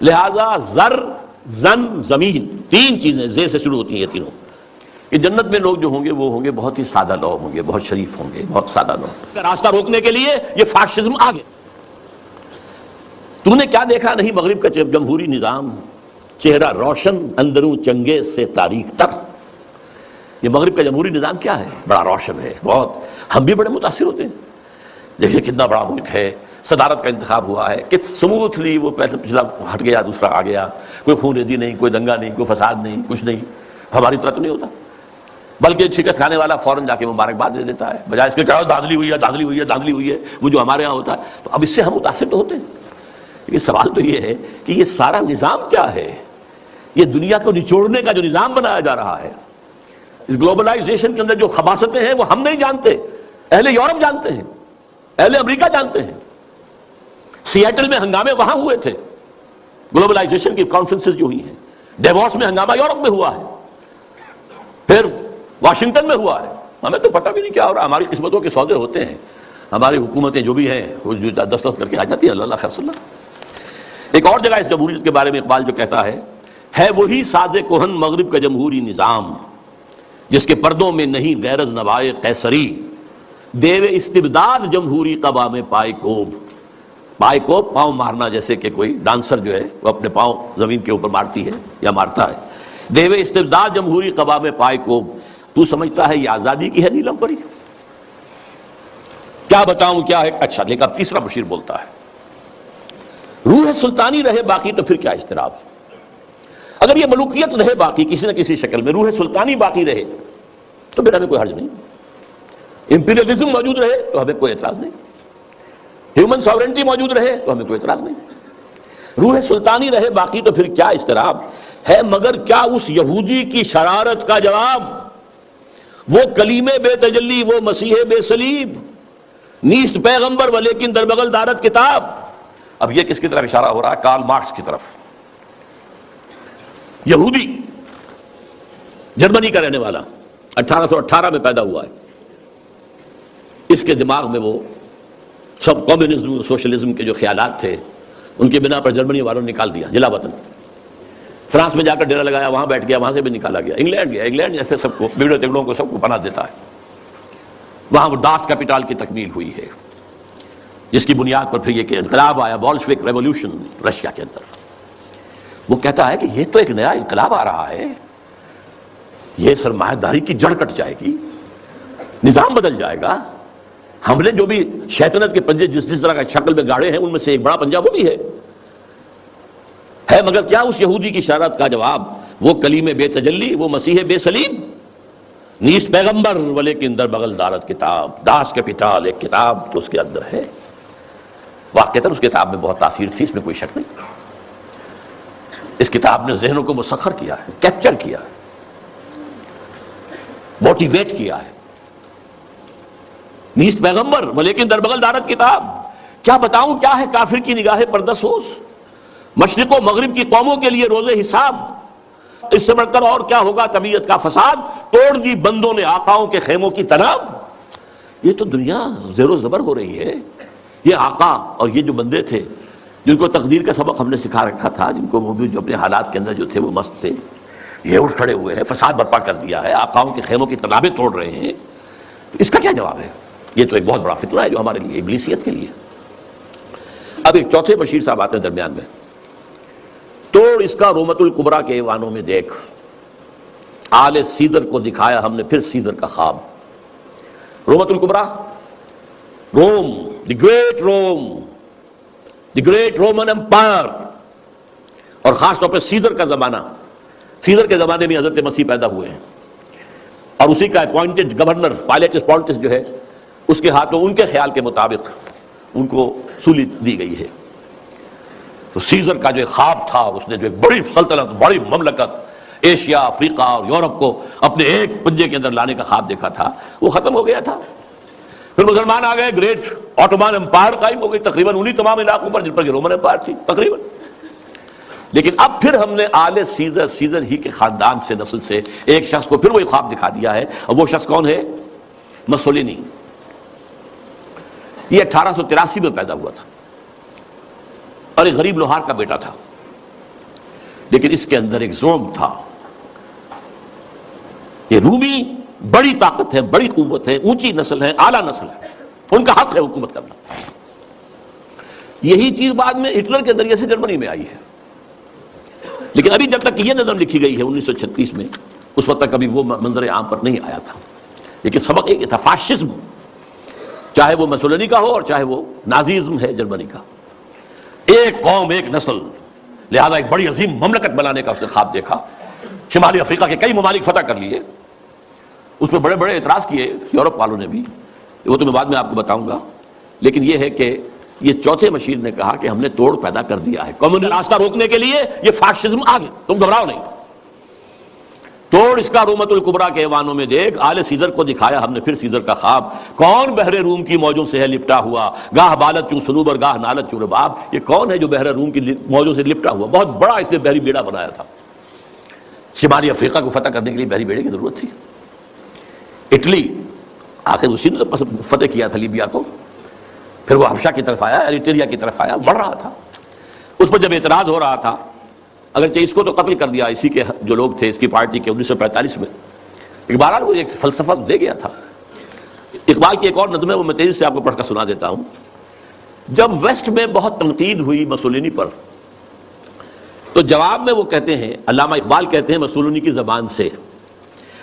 لہذا زر زن زمین تین چیزیں زے سے شروع ہوتی ہیں یہ تینوں، کہ جنت میں لوگ جو ہوں گے وہ ہوں گے بہت ہی سادہ لوگ ہوں گے، بہت شریف ہوں گے، بہت سادہ لوگ. راستہ روکنے کے لیے یہ فاشزم آ گیا. تو نے کیا دیکھا نہیں مغرب کا جمہوری نظام، چہرہ روشن اندروں چنگیز سے تاریک تر. یہ مغرب کا جمہوری نظام کیا ہے؟ بڑا روشن ہے بہت. ہم بھی بڑے متاثر ہوتے ہیں، دیکھیں کتنا بڑا ملک ہے، صدارت کا انتخاب ہوا ہے، کس سموتھلی وہ پچھلا ہٹ گیا دوسرا آ گیا، کوئی خون ریزی نہیں، کوئی دنگا نہیں، کوئی فساد نہیں، کچھ نہیں. ہماری طرح تو نہیں ہوتا، بلکہ شکست کھانے والا فوراً جا کے مبارکباد دے دیتا ہے، بجائے اس کے کہا دھاندلی ہوئی ہے دھاندلی ہوئی ہے دھاندلی ہوئی ہے، وہ جو ہمارے ہاں ہوتا ہے. تو اب اس سے ہم متاثر تو ہوتے ہیں. لیکن سوال تو یہ ہے کہ یہ سارا نظام کیا ہے؟ یہ دنیا کو نچوڑنے کا جو نظام بنایا جا رہا ہے، اس گلوبلائزیشن کے اندر جو خباثتیں ہیں وہ ہم نہیں جانتے، اہل یورپ جانتے ہیں، اہل امریکہ جانتے ہیں. سیاٹل میں ہنگامے وہاں ہوئے تھے، گلوبلائزیشن کی کانفرنسز جو ہوئی ہیں. ڈیووس میں ہنگامہ یورپ میں ہوا ہے، پھر واشنگٹن میں ہوا ہے. ہمیں تو پتہ بھی نہیں کیا ہو رہا. ہماری قسمتوں کے سودے ہوتے ہیں، ہماری حکومتیں جو بھی ہیں وہ جو دستخط کر کے آ جاتی ہیں. اللہ خیر صلی اللہ. ایک اور جگہ اس جمہوریت کے بارے میں اقبال جو کہتا ہے وہی ساز کہن مغرب کا جمہوری نظام جس کے پردوں میں نہیں غیرض نوائے قیصری، دیو استبداد جمہوری قبا میں پائے کوب. پائے کوب پاؤں مارنا، جیسے کہ کوئی ڈانسر جو ہے وہ اپنے پاؤں زمین کے اوپر مارتی ہے یا مارتا ہے. دیو استبداد جمہوری قبا میں پائے کوب. تو سمجھتا ہے یہ آزادی کی ہے نیلم پری؟ کیا بتاؤں کیا ہے. اچھا لیکن اب تیسرا مشیر بولتا ہے روح سلطانی رہے باقی تو پھر کیا اضطراب. اگر یہ ملوکیت رہے باقی کسی نہ کسی شکل میں، روح سلطانی باقی رہے تو پھر ہمیں کوئی حرج نہیں. امپیریلزم موجود رہے تو ہمیں کوئی اعتراض نہیں، ہیومن ساورنٹی موجود رہے تو ہمیں کوئی اعتراض نہیں. روح سلطانی رہے باقی تو پھر کیا اضطراب ہے. مگر کیا اس یہودی کی شرارت کا جواب وہ کلیم بے تجلی، وہ مسیح بے صلیب، نیست پیغمبر ولیکن در بغل دارت کتاب. اب یہ کس کی طرف اشارہ ہو رہا ہے؟ کارل مارکس کی طرف. یہودی، جرمنی کا رہنے والا، 1818 میں پیدا ہوا ہے. اس کے دماغ میں وہ سب کمیونزم سوشلزم کے جو خیالات تھے ان کے بنا پر جرمنی والوں نے نکال دیا جلا وطن. فرانس میں جا کر ڈیرا لگایا، وہاں بیٹھ گیا، وہاں سے بھی نکالا گیا. انگلینڈ گیا، انگلینڈ جیسے سب کو بگڑے تگڑوں کو سب کو پناہ دیتا ہے. وہاں وہ ڈاس کیپیٹال کی تکمیل ہوئی ہے جس کی بنیاد پر پھر یہ کہ انقلاب آیا، بولشوک ریولوشن رشیا کے اندر. وہ کہتا ہے کہ یہ تو ایک نیا انقلاب آ رہا ہے، یہ سرمایہ داری کی جڑ کٹ جائے گی، نظام بدل جائے گا. ہم نے جو بھی شیطنت کے پنجے جس طرح کا شکل میں گاڑے ہیں ان میں سے ایک بڑا پنجہ وہ بھی ہے. مگر کیا اس یہودی کی شرارت کا جواب وہ کلیم بے تجلی، وہ مسیح بے صلیب، نیست پیغمبر ولیکن در بغل دارت کتاب. داس کیپیٹال ایک کتاب تو اس کے اندر ہے. واقعتاً اس کتاب میں بہت تاثیر تھی، اس میں کوئی شک نہیں. اس کتاب نے ذہنوں کو مسخر کیا ہے، کیپچر کیا ہے، موٹیویٹ کیا ہے. نیست پیغمبر ولیکن در بغل دارت کتاب. کیا بتاؤں کیا ہے کافر کی نگاہ پردسوز، مشرق و مغرب کی قوموں کے لیے روز حساب. اس سے بڑھ کر اور کیا ہوگا طبیعت کا فساد، توڑ دی بندوں نے آقاؤں کے خیموں کی تناب. یہ تو دنیا زیر و زبر ہو رہی ہے. یہ آقا اور یہ جو بندے تھے جن کو تقدیر کا سبق ہم نے سکھا رکھا تھا، جن کو وہ بھی جو اپنے حالات کے اندر جو تھے وہ مست تھے، یہ اٹھ کھڑے ہوئے ہیں، فساد برپا کر دیا ہے، آقاؤں کے خیموں کی تنابیں توڑ رہے ہیں. تو اس کا کیا جواب ہے؟ یہ تو ایک بہت بڑا فتنہ ہے جو ہمارے لیے، ابلیسیت کے لیے. اب ایک چوتھے بشیر صاحب آتے ہیں درمیان میں. توڑ اس کا رومت الکبریٰ کے ایوانوں میں دیکھ، آل سیدر کو دکھایا ہم نے پھر سیدر کا خواب. رومت الکبریٰ، Rome, the great Rome, the great Roman empire, اور خاص طور پہ سیزر کا زمانہ. سیزر کے زمانے میں حضرت مسیح پیدا ہوئے ہیں اور اسی کا اپوائنٹڈ گورنر پائلیٹس پونٹس جو ہے اس کے ہاتھوں ان کے خیال کے مطابق ان کو سولی دی گئی ہے. تو سیزر کا جو ایک خواب تھا، اس نے جو ایک بڑی سلطنت، بڑی مملکت ایشیا، افریقہ اور یورپ کو اپنے ایک پنجے کے اندر لانے کا خواب دیکھا تھا، وہ ختم ہو گیا تھا. پھر مسلمان آ گئے، گریٹ آٹومان امپائر قائم ہو گئی تقریباً انہی تمام علاقوں پر جن پر کہ رومن امپائر تھی تقریباً. لیکن اب پھر ہم نے آل سیزر ہی کے خاندان سے، نسل سے ایک شخص کو پھر وہی خواب دکھا دیا ہے، اور وہ شخص کون ہے؟ مسولینی. یہ 1883 میں پیدا ہوا تھا اور ایک غریب لوہار کا بیٹا تھا. لیکن اس کے اندر ایک ذوق تھا کہ رومی بڑی طاقت ہے، بڑی قوت ہے، اونچی نسل ہے، اعلیٰ نسل ہے، ان کا حق ہے حکومت کرنا۔ یہی چیز بعد میں ہٹلر کے ذریعے سے جرمنی میں آئی ہے، لیکن ابھی جب تک یہ نظم لکھی گئی ہے 1936 میں، اس وقت تک ابھی وہ منظر عام پر نہیں آیا تھا۔ لیکن سبق ایک تھا، فاشزم، چاہے وہ مسولینی کا ہو اور چاہے وہ نازیزم ہے جرمنی کا، ایک قوم ایک نسل، لہذا ایک بڑی عظیم مملکت بنانے کا اس نے خواب دیکھا۔ شمالی افریقہ کے کئی ممالک فتح کر لیے، اس میں بڑے بڑے اعتراض کیے یورپ والوں نے بھی، وہ تو میں بعد میں آپ کو بتاؤں گا۔ لیکن یہ ہے کہ یہ چوتھے مشیر نے کہا کہ ہم نے توڑ پیدا کر دیا ہے، کمیونسٹ راستہ روکنے کے لیے یہ فاشزم آ گئے، تم گھبراؤ نہیں، توڑ اس کا رومت الکبریٰ کے ایوانوں میں دیکھ، آل سیزر کو دکھایا ہم نے پھر سیزر کا خواب، کون بحر روم کی موجوں سے ہے لپٹا ہوا، گاہ بالت چوں سنوبر گاہ نالت چوں رباب، یہ کون ہے جو بحر روم کی موجوں سے لپٹا ہوا؟ بہت بڑا اس نے بحری بیڑا بنایا تھا۔ شمالی افریقہ کو فتح کرنے کے لیے بحری بیڑے کی ضرورت تھی۔ اٹلی آخر اسی نے تو فتح کیا تھا لیبیا کو، پھر وہ حبشہ کی طرف آیا، ایریٹریا کی طرف آیا، بڑھ رہا تھا۔ اس پر جب اعتراض ہو رہا تھا، اگرچہ اس کو تو قتل کر دیا اسی کے جو لوگ تھے اس کی پارٹی کے 1945 میں، اقبال کو ایک فلسفہ دے گیا تھا۔ اقبال کی ایک اور نظم ہے، وہ میں تیزی سے آپ کو پڑھ کر سنا دیتا ہوں۔ جب ویسٹ میں بہت تنقید ہوئی مسولینی پر، تو جواب میں وہ کہتے ہیں، علامہ اقبال کہتے ہیں مسولینی کی زبان سے،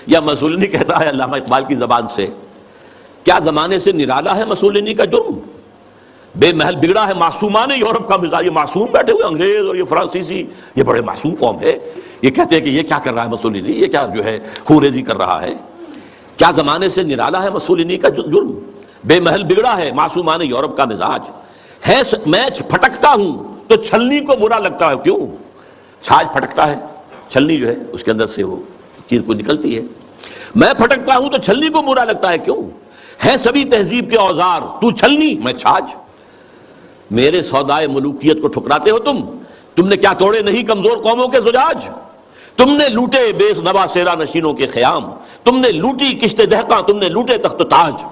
یا مسولینی کہتا ہے علامہ اقبال کی زبان سے، کیا زمانے سے نرالا ہے مسولینی کا جرم؟ بے محل بگڑا ہے معصومان یورپ کا مزاج۔ یہ معصوم بیٹھے ہوئے انگریز اور یہ فرانسیسی، یہ بڑے معصوم قوم ہے، یہ کہتے ہیں کہ یہ کیا کر رہا ہے مسولینی، یہ کیا جو ہے خوریزی کر رہا ہے؟ کیا زمانے سے نرالا ہے مسولینی کا جرم؟ بے محل بگڑا ہے معصومان یورپ کا مزاج ہے، میں پھٹکتا ہوں تو چھلنی کو برا لگتا ہے۔ کیوں؟ چھاج پھٹکتا ہے، چھلنی جو ہے اس کے اندر سے وہ چیز کو نکلتی ہے۔ میں پھٹکتا ہوں تو چھلنی کو برا لگتا ہے، کیوں؟ ہے سبھی تہذیب کے اوزار، تو چھلنی میں چھاج۔ میرے سودائے ملوکیت کو ٹھکراتے ہو تم نے کیا توڑے نہیں کمزور قوموں کے زجاج؟ تم نے لوٹے بے نوا سیرا نشینوں کے خیام، تم نے لوٹی کشت دہقاں، تم نے لوٹے تخت و تاج۔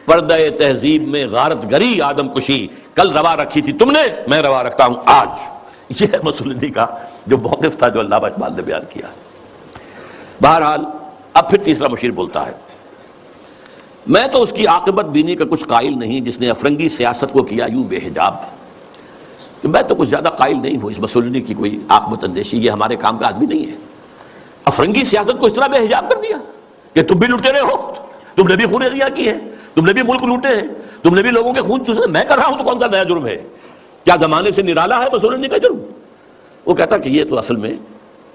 پردہ تہذیب میں غارت گری آدم کشی، کل روا رکھی تھی تم نے، میں روا رکھتا ہوں آج۔ یہ ہے مسولینی کا جو موقف تھا جو علامہ اقبال نے بیان کیا۔ بہرحال اب پھر تیسرا مشیر بولتا ہے، میں تو اس کی عاقبت بینی کا کچھ قائل نہیں جس نے افرنگی سیاست کو کیا یوں بے حجاب۔ میں تو کچھ زیادہ قائل نہیں ہوں اس مسولینی کی کوئی عاقبت اندیشی، یہ ہمارے کام کا آدمی نہیں ہے۔ افرنگی سیاست کو اس طرح بے حجاب کر دیا کہ تم بھی لٹیرے ہو، تم نے بھی خوریزیاں کی ہیں، تم نے بھی ملک لوٹے ہیں، تم نے بھی لوگوں کے خون چوسے، میں کر رہا ہوں تو کون سا نیا جرم ہے؟ کیا زمانے سے نرالا ہے مسولینی کا جرم؟ وہ کہتا کہ یہ تو اصل میں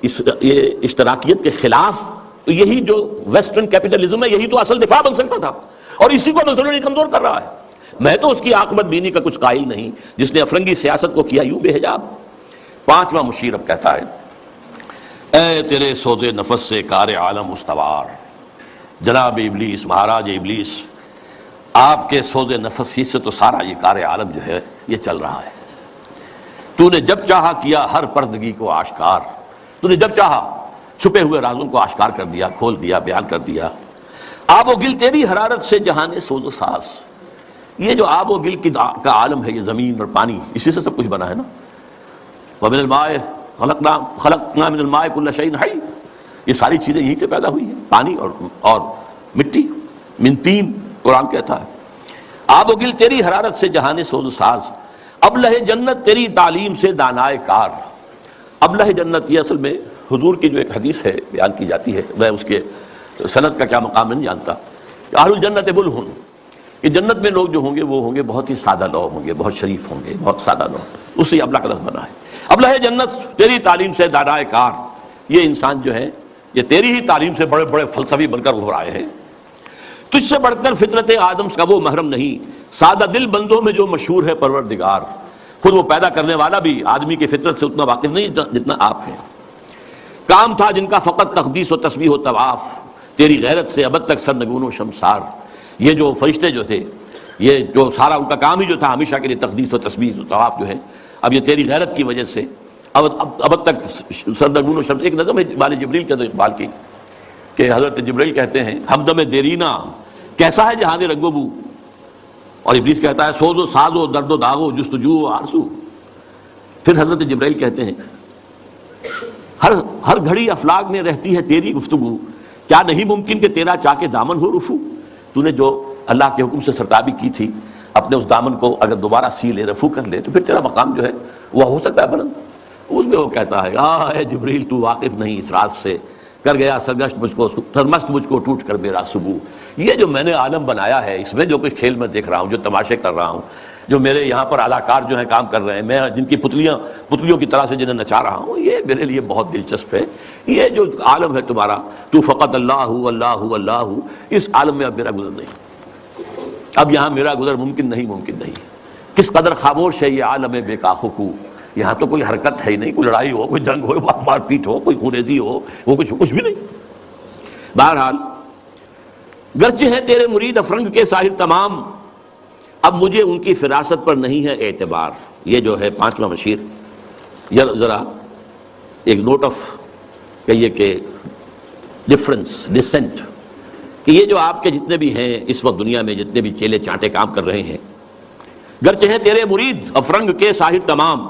یہ اشتراکیت کے خلاف، یہی جو ویسٹرن کیپٹلزم ہے یہی تو اصل دفاع بن سکتا تھا، اور اسی کو مسولینی کمزور کر رہا ہے۔ میں تو اس کی عاقبت بینی کا کچھ قائل نہیں جس نے افرنگی سیاست کو کیا یوں بے حجاب۔ پانچواں مشیر اب کہتا ہے، اے تیرے سود نفس سے کار عالم استوار، جناب ابلیس، مہاراج ابلیس، آپ کے سود نفس ہی سے تو سارا یہ کار عالم جو ہے یہ چل رہا ہے۔ تو نے جب چاہا کیا ہر پردگی کو آشکار، تو نے جب چاہا چھپے ہوئے رازوں کو آشکار کر دیا، کھول دیا، بیان کر دیا۔ آب و گل تیری حرارت سے جہان سوز و ساز، یہ جو آب و گل کا عالم ہے، یہ زمین اور پانی، اسی سے سب کچھ بنا ہے نا۔ وَمِنَ الْمَاءِ خَلَقْنَا مِنَ الْمَاءِ كُلَّ شَيْءٍ حَيٍّ، یہ ساری چیزیں یہیں سے پیدا ہوئی ہیں، پانی اور مٹی، من تین قرآن کہتا ہے۔ آب و گل تیری حرارت سے جہان سوز و ساز، ابلہ جنت تیری تعلیم سے دانائے کار۔ ابلہ جنت یہ اصل میں حضور کی جو ایک حدیث ہے بیان کی جاتی ہے، میں اس کے سند کا کیا مقام نہیں جانتا، اہل الجنت بلہن، کہ جنت میں لوگ جو ہوں گے وہ ہوں گے بہت ہی سادہ لوگ ہوں گے، بہت شریف ہوں گے، بہت سادہ لوگ، اس سے ابلہ کا لفظ بنا ہے۔ ابلہ جنت تیری تعلیم سے دانائے کار، یہ انسان جو ہے یہ تیری ہی تعلیم سے بڑے بڑے فلسفی بن کر ابھر آئے ہیں۔ تجھ سے بڑھ کر فطرت آدم کا وہ محرم نہیں، سادہ دل بندوں میں جو مشہور ہے پروردگار، خود وہ پیدا کرنے والا بھی آدمی کی فطرت سے اتنا واقف نہیں جتنا آپ ہیں۔ کام تھا جن کا فقط تقدیس و تسبیح و طواف، تیری غیرت سے ابد تک سرنگون و شمسار۔ یہ جو فرشتے جو تھے، یہ جو سارا ان کا کام ہی جو تھا ہمیشہ کے لیے تقدیس و تسبیح و طواف جو ہے، اب یہ تیری غیرت کی وجہ سے ابد تک سرنگون و شمس۔ ایک نظم ہے بال جبریل کے اقبال کی کہ حضرت جبریل کہتے ہیں، ہمدم دیرینا کیسا ہے جہان رنگ و بو، اور ابلیس کہتا ہے سوز و ساز و درد و داغ و جستجو و آرزو۔ پھر حضرت جبریل کہتے ہیں ہر گھڑی افلاک میں رہتی ہے تیری گفتگو، کیا نہیں ممکن کہ تیرا چاہ کے دامن ہو رفو؟ تو نے جو اللہ کے حکم سے سرتابی کی تھی اپنے اس دامن کو اگر دوبارہ سی لے، رفو کر لے، تو پھر تیرا مقام جو ہے وہ ہو سکتا ہے بلند۔ اس میں وہ کہتا ہے اے جبریل تو واقف نہیں اس راز سے، کر گیا سرگشت مجھ کو ٹوٹ کر میرا سبو۔ یہ جو میں نے عالم بنایا ہے، اس میں جو کچھ کھیل میں دیکھ رہا ہوں، جو تماشے کر رہا ہوں، جو میرے یہاں پر اداکار جو ہیں کام کر رہے ہیں، میں جن کی پتلیوں کی طرح سے جنہیں نچا رہا ہوں، یہ میرے لیے بہت دلچسپ ہے۔ یہ جو عالم ہے تمہارا، تو فقط اللہ اللہ اللہ، اس عالم میں اب میرا گزر نہیں، اب یہاں میرا گزر ممکن نہیں۔ کس قدر خاموش ہے یہ عالم بے کاخو، یہاں تو کوئی حرکت ہے ہی نہیں، کوئی لڑائی ہو، کوئی جنگ ہو، مار پیٹ ہو، کوئی خونریزی ہو، وہ کچھ بھی نہیں۔ بہرحال گرچہ ہے تیرے مرید افرنگ کے ساحر تمام، اب مجھے ان کی فراست پر نہیں ہے اعتبار۔ یہ جو ہے 5واں مشیر، ذرا ایک نوٹ آف کہیے کہ ڈسنٹ، کہ یہ جو آپ کے جتنے بھی ہیں اس وقت دنیا میں، جتنے بھی چیلے چانٹے کام کر رہے ہیں، گرچہ ہے تیرے مرید افرنگ کے ساحر تمام،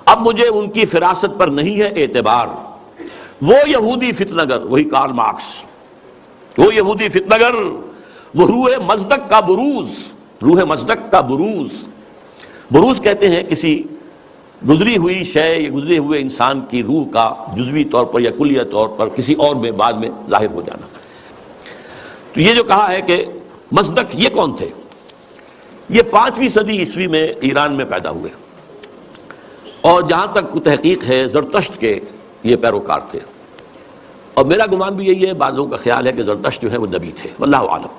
اب مجھے ان کی فراست پر نہیں ہے اعتبار۔ وہ یہودی فتنہ گر، وہی کارل مارکس، وہ یہودی فتنہ گر، وہ روح مصدق کا بروز، روح مصدق کا بروز کہتے ہیں کسی گزری ہوئی شے یا گزرے ہوئے انسان کی روح کا جزوی طور پر یا کلیہ طور پر کسی اور میں بعد میں ظاہر ہو جانا۔ تو یہ جو کہا ہے کہ مصدق، یہ کون تھے؟ یہ 5ویں صدی عیسوی میں ایران میں پیدا ہوئے، اور جہاں تک تحقیق ہے زرتشت کے یہ پیروکار تھے، اور میرا گمان بھی یہی ہے، بعض لوگوں کا خیال ہے کہ زرتشت جو ہے وہ نبی تھے، واللہ عالم۔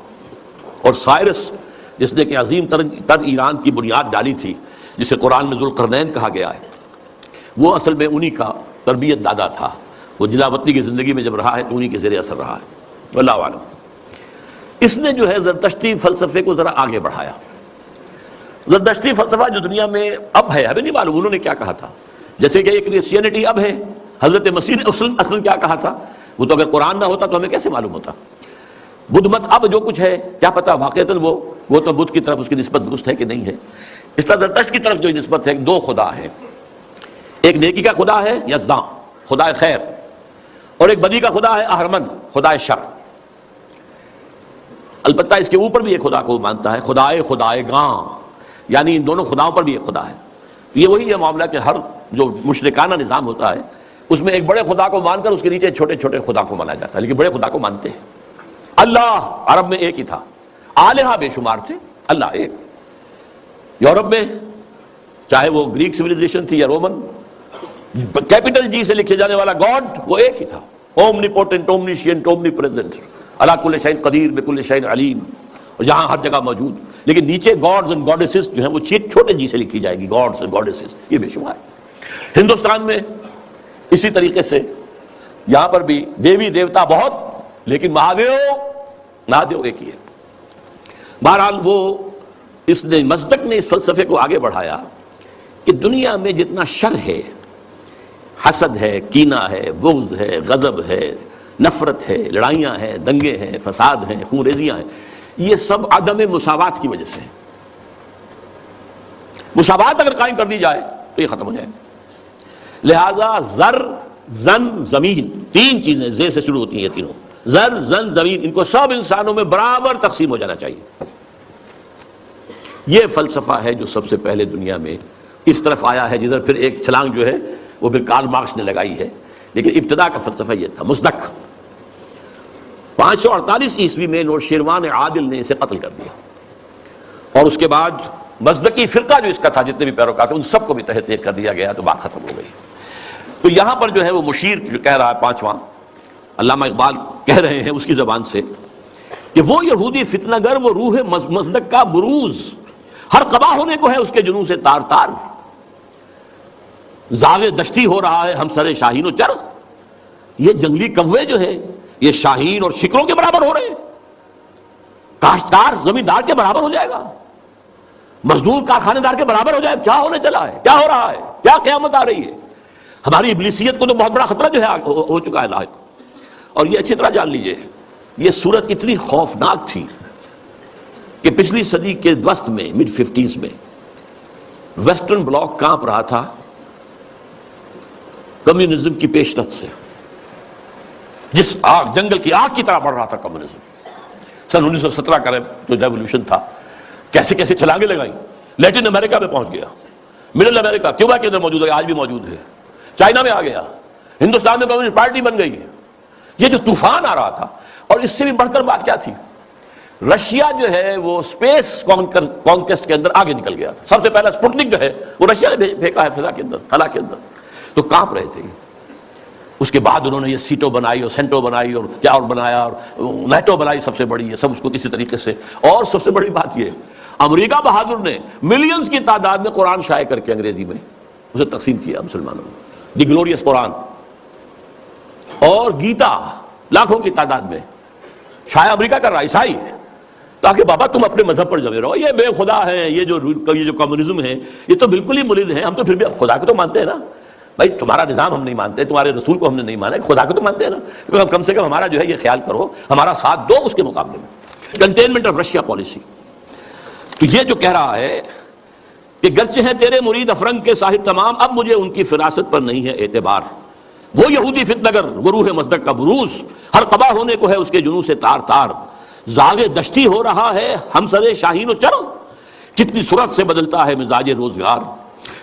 اور سائرس جس نے کہ عظیم تر ایران کی بنیاد ڈالی تھی، جسے قرآن میں ذوالقرنین کہا گیا ہے، وہ اصل میں انہی کا تربیت دادا تھا۔ وہ جلاوطنی کی زندگی میں جب رہا ہے تو انہی کے زیر اثر رہا ہے، واللہ عالم۔ اس نے جو ہے زرتشتی فلسفے کو ذرا آگے بڑھایا۔ زرتشتی فلسفہ جو دنیا میں اب ہے، ہمیں نہیں معلوم انہوں نے کیا کہا تھا، جیسے کہ یہ کرسچینٹی اب ہے، حضرت مسیح نے اصل کیا کہا تھا، وہ تو اگر قرآن نہ ہوتا تو ہمیں کیسے معلوم ہوتا؟ بدھ مت اب جو کچھ ہے، کیا پتا واقعتاً وہ گوتم بدھ کی طرف اس کی نسبت درست ہے کہ نہیں ہے۔ اس طرح زرتشت کی طرف جو نسبت ہے، 2 خدا ہے، ایک نیکی کا خدا ہے یزداں، خدا خیر، اور ایک بدی کا خدا ہے اہرمن، خدا شر۔ البتہ اس کے اوپر بھی ایک خدا کو مانتا ہے، خدائے گاں، یعنی ان دونوں خداؤں پر بھی ایک خدا ہے۔ یہ وہی ہے معاملہ کہ ہر جو مشرکانہ نظام ہوتا ہے اس میں ایک بڑے خدا کو مان کر اس کے نیچے چھوٹے چھوٹے خدا کو مانا جاتا ہے، لیکن بڑے خدا کو مانتے ہیں۔ اللہ عرب میں ایک ہی تھا، آلہہ بے شمار تھے، اللہ ایک۔ یورپ میں چاہے وہ گریک سویلائزیشن تھی یا رومن، کیپٹل جی سے لکھے جانے والا گاڈ وہ ایک ہی تھا، اومنیپوٹنٹ، اومنیشینٹ، اومنی پریزنٹ، علی کل شیء قدیر، بکل شیء علیم، اور جہاں ہر جگہ موجود۔ لیکن نیچے گاڈز اینڈ گاڈیسز جو ہیں وہ چھوٹے جی سے لکھی جائے گی، گاڈز اینڈ گاڈیسز، یہ بے شمار ہے۔ ہندوستان میں اسی طریقے سے یہاں پر بھی دیوی دیوتا بہت، لیکن مہادیو ایک ہی ہے۔ بہرحال وہ اس نے مصدق نے اس فلسفے کو آگے بڑھایا کہ دنیا میں جتنا شر ہے، حسد ہے، کینہ ہے، بغض ہے، غضب ہے، نفرت ہے، لڑائیاں ہیں، دنگے ہیں، فساد ہیں، خون ریزیاں ہیں، یہ سب عدم مساوات کی وجہ سے ہے۔ مساوات اگر قائم کر دی جائے تو یہ ختم ہو جائے گا۔ لہذا زر، زن، زمین، 3 چیزیں زے سے شروع ہوتی ہیں، یہ تینوں، زر، زن، زمین، ان کو سب انسانوں میں برابر تقسیم ہو جانا چاہیے۔ یہ فلسفہ ہے جو سب سے پہلے دنیا میں اس طرف آیا ہے، جدھر پھر ایک چھلانگ جو ہے وہ پھر کارل مارکس نے لگائی ہے، لیکن ابتدا کا فلسفہ یہ تھا، مصدق۔ 548 عیسوی میں نوشیروان عادل نے اسے قتل کر دیا، اور اس کے بعد مصدقی فرقہ جو اس کا تھا، جتنے بھی پیروکار تھے ان سب کو بھی تہہ تیغ کر دیا گیا، تو بات ختم ہو گئی۔ تو یہاں پر جو ہے وہ مشیر جو کہہ رہا ہے 5واں، علامہ اقبال کہہ رہے ہیں اس کی زبان سے کہ وہ یہودی فتنہ گر، وہ روح مصدق کا بروز، ہر قبا ہونے کو ہے اس کے جنوں سے تار تار، زاغ دشتی ہو رہا ہے ہم سر شاہین و چرخ۔ یہ جنگلی کوے جو ہے یہ شاہین اور شکروں کے برابر ہو رہے ہیں، کاشتکار زمیندار کے برابر ہو جائے گا، مزدور کارخانے دار کے برابر ہو جائے گا۔ کیا ہونے چلا ہے، کیا ہو رہا ہے، کیا قیامت آ رہی ہے؟ ہماری ابلیسیت کو تو بہت بڑا خطرہ جو ہے ہو چکا ہے لاحق۔ اور یہ اچھی طرح جان لیجئے، یہ صورت اتنی خوفناک تھی کہ پچھلی صدی کے وسط میں، مڈ 50s میں، ویسٹرن بلاک کانپ رہا تھا، کمیونزم کی پیش رفت سے، جس آگ جنگل کی آگ کی طرح بڑھ رہا تھا کمیونزم. سن 1917 کا جو ریولوشن تھا، کیسے کیسے چھلانگیں لگائیں، لیٹن امریکہ میں پہنچ گیا، مڈل امریکہ کیوبا کے اندر موجود ہے، آج بھی موجود ہے، چائنا میں آ گیا، ہندوستان میں کمیونسٹ پارٹی بن گئی. یہ جو طوفان آ رہا تھا، اور اس سے بھی بڑھ کر بات کیا تھی، رشیا جو ہے وہ اسپیس کانکویسٹ کے اندر آگے نکل گیا تھا. سب سے پہلا سپوٹنک جو ہے وہ رشیا نے پھینکا ہے فضا کے اندر، خلا کے اندر. تو کانپ رہے تھے. اس کے بعد انہوں نے یہ سیٹو بنائی اور سینٹو بنائی اور کیا اور بنایا، اور نیٹو بنائی سب سے بڑی، یہ سب اس کو کسی طریقے سے. اور سب سے بڑی بات یہ، امریکہ بہادر نے ملینز کی تعداد میں قرآن شائع کر کے انگریزی میں اسے تقسیم کیا مسلمانوں نے. دی گلوریس قرآن اور گیتا لاکھوں کی تعداد میں شائع امریکہ کر رہا، عیسائی، تاکہ بابا تم اپنے مذہب پر جمے رہو. یہ بے خدا ہیں، یہ جو کمیونزم ہے یہ تو بالکل ہی ملد ہیں. ہم تو پھر بھی اب خدا کو تو مانتے ہیں نا بھائی، تمہارا نظام ہم نہیں مانتے، تمہارے رسول کو ہم نے نہیں مانا، خدا کو تو مانتے ہیں نا. کم سے کم ہمارا جو ہے یہ خیال کرو، ہمارا ساتھ دو اس کے مقابلے میں. Containment of Russia policy. تو یہ جو کہہ رہا ہے کہ گرچہ ہیں تیرے مرید افرنگ کے صاحب تمام، اب مجھے ان کی فراست پر نہیں ہے اعتبار. وہ یہودی فتنگر وہ روح مصدق کا بروز، ہر قبا ہونے کو ہے اس کے جنوں سے تار تار. زاغ دشتی ہو رہا ہے ہم سر شاہین و چرغ، کتنی صورت سے بدلتا ہے مزاج روزگار.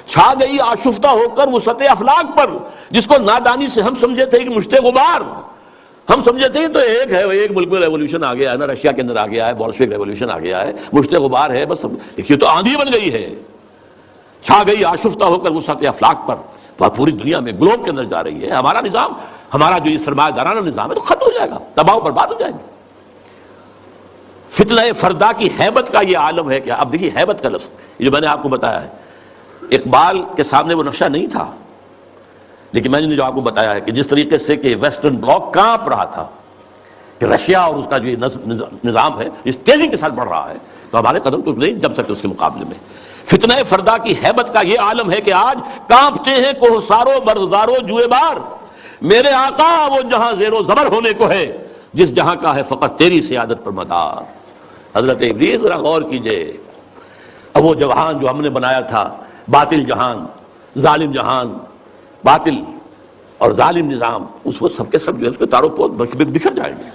چھا گئی آشفتہ ہو کر وہ سطح افلاک پر، جس کو نادانی سے ہم سمجھے تھے کہ مشت غبار. ہم سمجھے تھے تو ایک ہے، ایک ملک میں ریولوشن آ گیا ہے نا، رشیا کے اندر آ گیا ہے، بولشوک ریولوشن آ گیا ہے، مشت غبار ہے بس. دیکھیے تو آندھی بن گئی ہے. چھا گئی آشفتہ ہو کر وہ سطح افلاک پر، تو پوری دنیا میں گلوب کے اندر جا رہی ہے. ہمارا نظام، ہمارا جو یہ سرمایہ دارانہ نظام ہے تو ختم ہو جائے گا، تباہ و برباد ہو جائے گا. فتنہ فردا کی ہیبت کا یہ عالم ہے کیا. اب دیکھیے ہیبت کا لفظ یہ جو میں نے آپ کو بتایا ہے، اقبال کے سامنے وہ نقشہ نہیں تھا، لیکن میں نے جو آپ کو بتایا ہے کہ جس طریقے سے کہ ویسٹرن بلاک کانپ رہا تھا کہ رشیا اور اس کا جو یہ نظام ہے اس تیزی کے ساتھ بڑھ رہا ہے، تو ہمارے قدم تو نہیں جم سکتے اس کے مقابلے میں. فتنہ فردا کی ہیبت کا یہ عالم ہے کہ آج کانپتے ہیں کوہسارو برزارو جوئے بار. میرے آقا وہ جہاں زیر و زبر ہونے کو ہے، جس جہاں کا ہے فقط تیری سیادت پر مدار. حضرت ابلیس ذرا غور کیجئے، اب وہ جہان جو ہم نے بنایا تھا، باطل جہان، ظالم جہان، باطل اور ظالم نظام، اس وقت سب کے سب جو ہے اس کے تاروں پود بکھر جائیں گے.